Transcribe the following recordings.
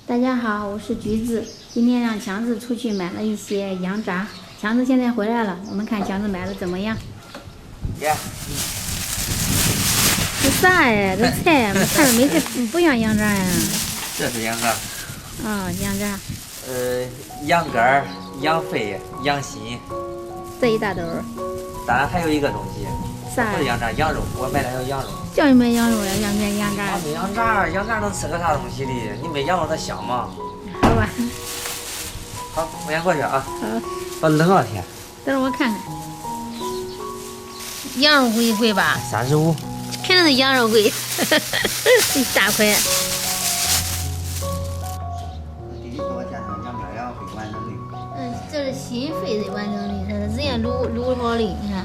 大家好，我是橘子。今天让强子出去买了一些羊杂，强子现在回来了，我们看强子买的怎么样？耶，这啥呀？这菜看着没太不像羊杂呀。这是羊杂。啊、羊杂。羊肝儿、羊肺、羊心。这一大兜儿。当然还有一个东西，啥呀？不是羊杂，羊肉。我买的还有羊肉。叫你买羊肉呀？要买羊杂。没羊杂，羊杂能吃个啥东西的？你没羊肉它香吗？好吧。好，我先过去啊。好。好冷啊天。等会儿我看看。羊肉贵吧35。肯定是羊肉贵，一大块。第一个我加上羊肝羊肺完整的。这是心肺的完整的，这是人家卤好的，你看。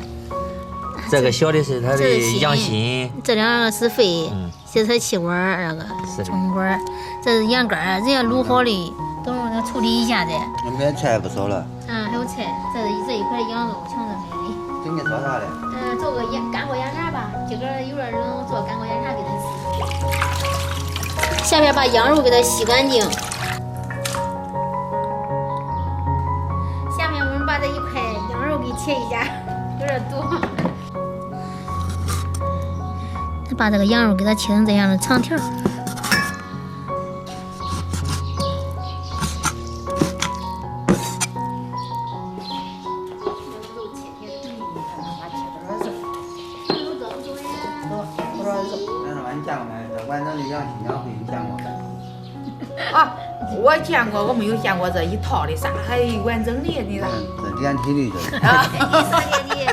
这个小的是它的羊心，这两个是肺，这是气管那个冲管，这是羊肝，人家卤好的，等会儿处理一下子。那边菜不少了。还有菜，这一块羊肉强子买的。给你做啥的？做个干锅羊杂吧，今个有点冷，做干锅羊杂给他吃。下面把羊肉给它洗干净。下面我们把这一块羊肉给切一下，有点多。把这个羊肉给它切成这样的长条。完整的羊心羊肺你见过？啊，我见过，我没有见过这一套的，啥还有完整的，你咋？这连体的这是。啊，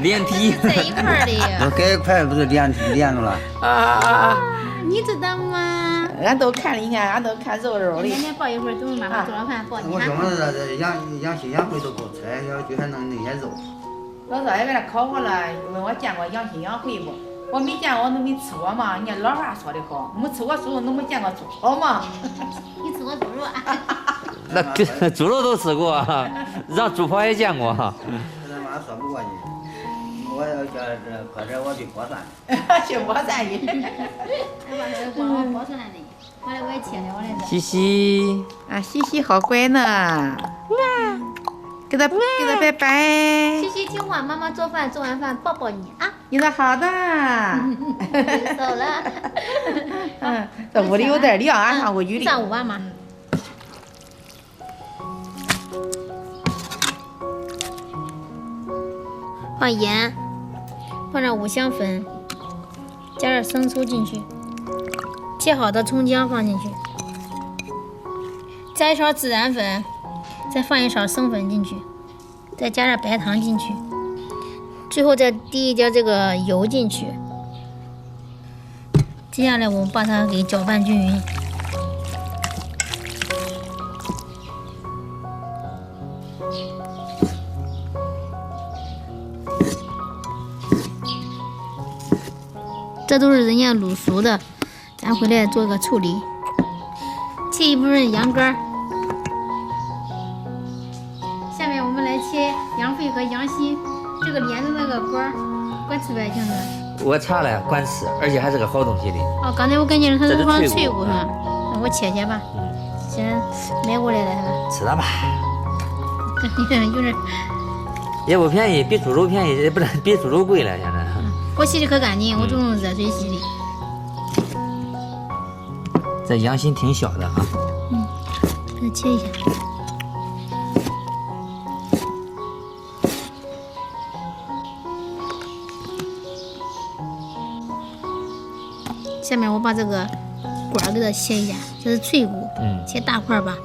连体在一块的。我改一块不是连着了？你知道吗？俺都看了，你看，俺都看肉的。今天抱一会儿，等会儿马上做了饭抱你我哈。说嘛，这羊心羊肺都够吃，要就还弄那些肉。老早也给他烤过了，问我见过羊心羊肺不？我没见过，我都没吃过嘛。人家老话说的好，没吃过猪肉，都没见过猪跑嘛。你吃过猪肉啊？那猪肉都吃过，让猪跑也见过。他妈说不过去，我要叫这搁这我去剥蒜。去剥蒜去。来把这个剥出来的，回来我也切了，我来这。西西。啊，西西好乖呢。给他拜拜。西西听话，妈妈做饭，做完饭抱抱你啊。你说好的。走了。这屋里有点凉，俺上屋雨里。上屋吧妈。放盐，放上五香粉，加点生抽进去，切好的葱姜放进去，加一勺孜然粉，再放一勺生粉进去，再加点白糖进去，最后再滴一点这个油进去。接下来我们把它给搅拌均匀。这都是人家卤熟的，咱回来做个处理。切一部分羊肝，下面我们来切羊肺和羊心，这个连着那个管吃呗，兄弟。我查了，管吃，而且还是个好东西的。哦，刚才我感觉它是放这是脆骨是吧？那我切吧。先买过来的是吧？吃它吧。有点。也不便宜，比猪肉便宜，不是比猪肉贵了现在。我洗的可干净，我都用热水洗的。这羊心挺小的啊。给它切一下。下面我把这个管给它切一下，这是脆骨，切大块吧。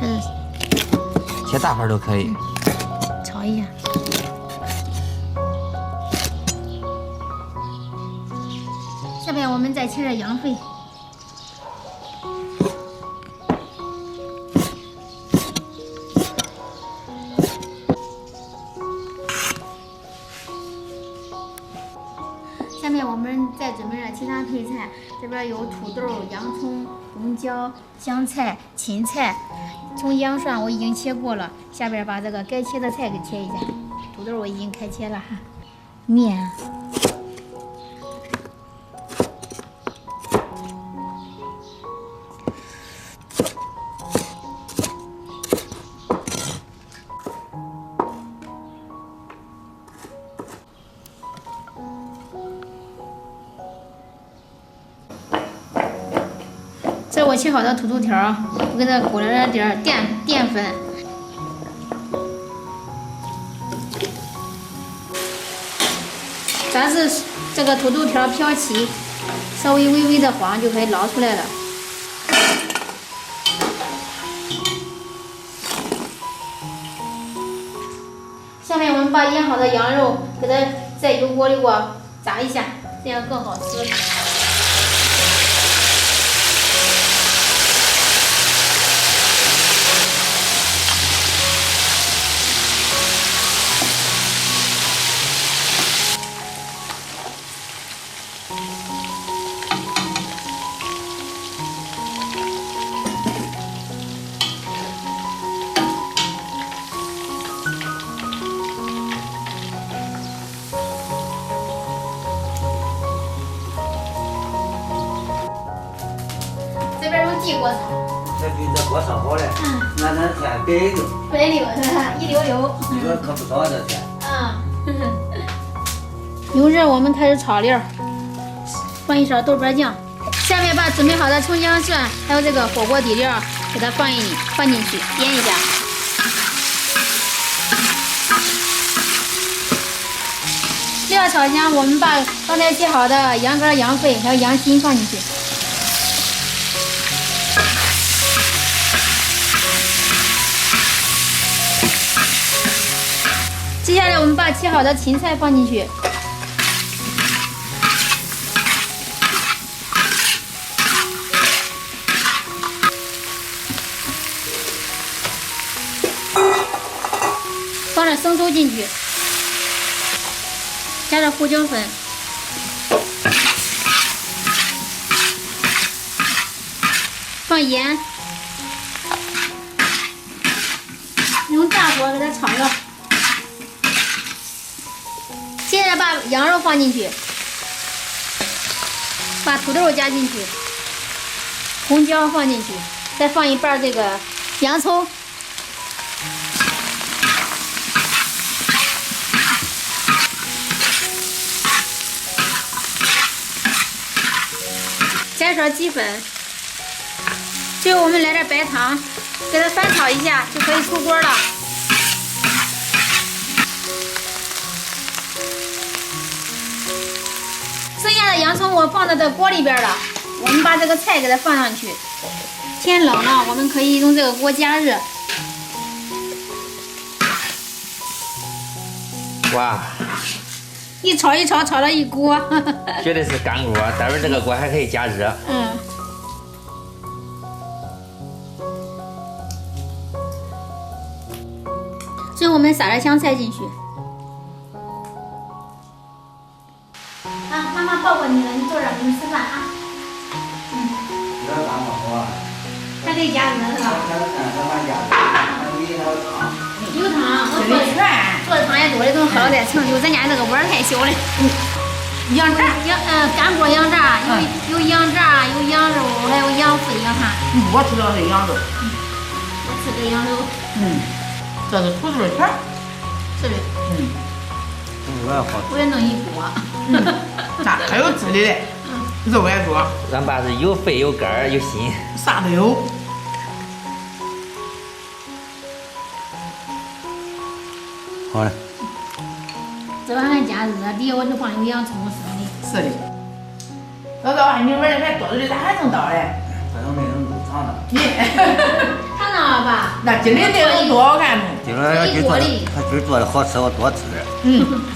它是切大块都可以。炒一下。下面我们再切点羊肺。下面我们再准备点其他配菜，这边有土豆、洋葱、红椒、香菜、芹菜、葱姜蒜，我已经切过了。下边把这个该切的菜给切一下，土豆我已经开切了。面。这是我切好的土豆条，我给它裹了点儿淀粉。咱是这个土豆条飘起，稍微微微的黄就可以捞出来了。下面我们把腌好的羊肉给它在油锅里炸一下，这样更好吃。这边有地锅炒，这比这锅烧好嘞。俺那天白溜，白溜是吧？一溜溜。这个可不少这天。油热，我们开始炒料，放一勺豆瓣酱，下面把准备好的葱姜蒜还有这个火锅底料给它放进去腌一下。料炒香，我们把刚才切好的羊肝、羊肺还有羊心放进去。接下来我们把切好的芹菜放进去，放点生抽进去，加点胡椒粉，放盐，用大火给它炒了。接着把羊肉放进去，把土豆加进去，红椒放进去，再放一半这个洋葱，加一勺鸡粉，最后我们来点白糖，给它翻炒一下就可以出锅了。剩下的洋葱我放到这锅里边了，我们把这个菜给它放上去。天冷了，我们可以用这个锅加热。哇，一炒一炒，炒了一锅。绝对是干锅，待会儿这个锅还可以加热。最后我们撒点香菜进去。妈妈抱过你了，你坐这儿，我们吃饭啊。这干嘛好啊？还得加热是吧？有汤，我做的汤也多的都好的，成就咱家这个碗太小了。羊杂，干锅羊杂，有羊杂，有羊肉，还有羊肺、羊汉。我吃的是羊肉。我吃的羊肉。这是土豆条。是的。我也好。我也弄一锅。那还有汁的嘞，肉也多。俺爸是有肺有肝儿有心，啥都有。好嘞。这碗还加热底下我就放有洋葱生的。是的。老早你玩的还多着的，咋还能倒嘞？这都没人都尝了。尝尝了吧？那今天内容多好看呢。今儿他今儿做的好吃，我多吃点。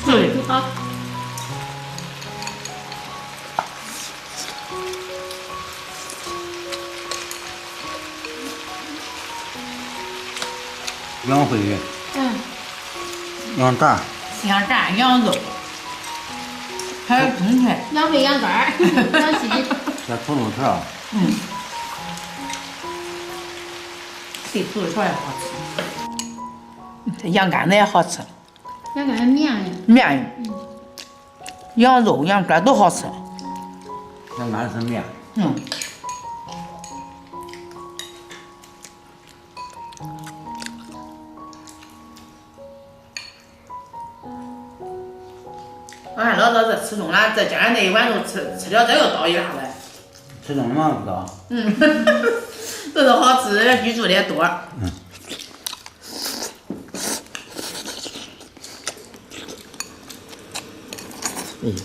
是的。好。羊肺，羊杂，香炸羊肉，还有中菜，羊肺、羊肝儿、羊心。这土豆条。这土豆条也好吃。这羊肝子也好吃。羊肝面呢？面，羊肉、羊肝都好吃。羊肝是面。俺老早这吃中了，这家那一碗肉吃了，这又倒一大碗。吃中了吗？不知道。都是好吃，居住的多。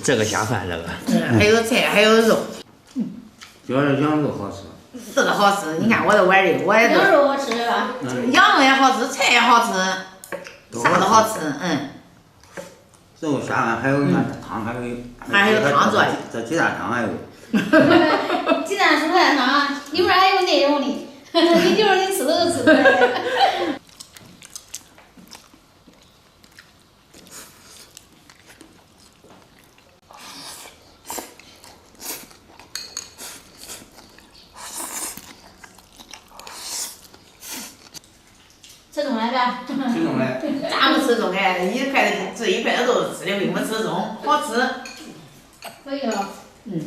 这个下饭这个。还有菜，还有肉。主要是羊肉好吃。这个好吃，你看我这碗里，我也羊肉我吃的吧。羊肉也好吃，菜也好吃，啥都好吃，肉下饭还有汤，还有汤做的。这鸡蛋汤还有。鸡蛋蔬菜汤里面还有内容的，你就是你吃都吃不来。吃中了呗？吃中了。咋没吃中哎？一筷子吃一筷子都吃的，没吃中，好吃。可以了。嗯。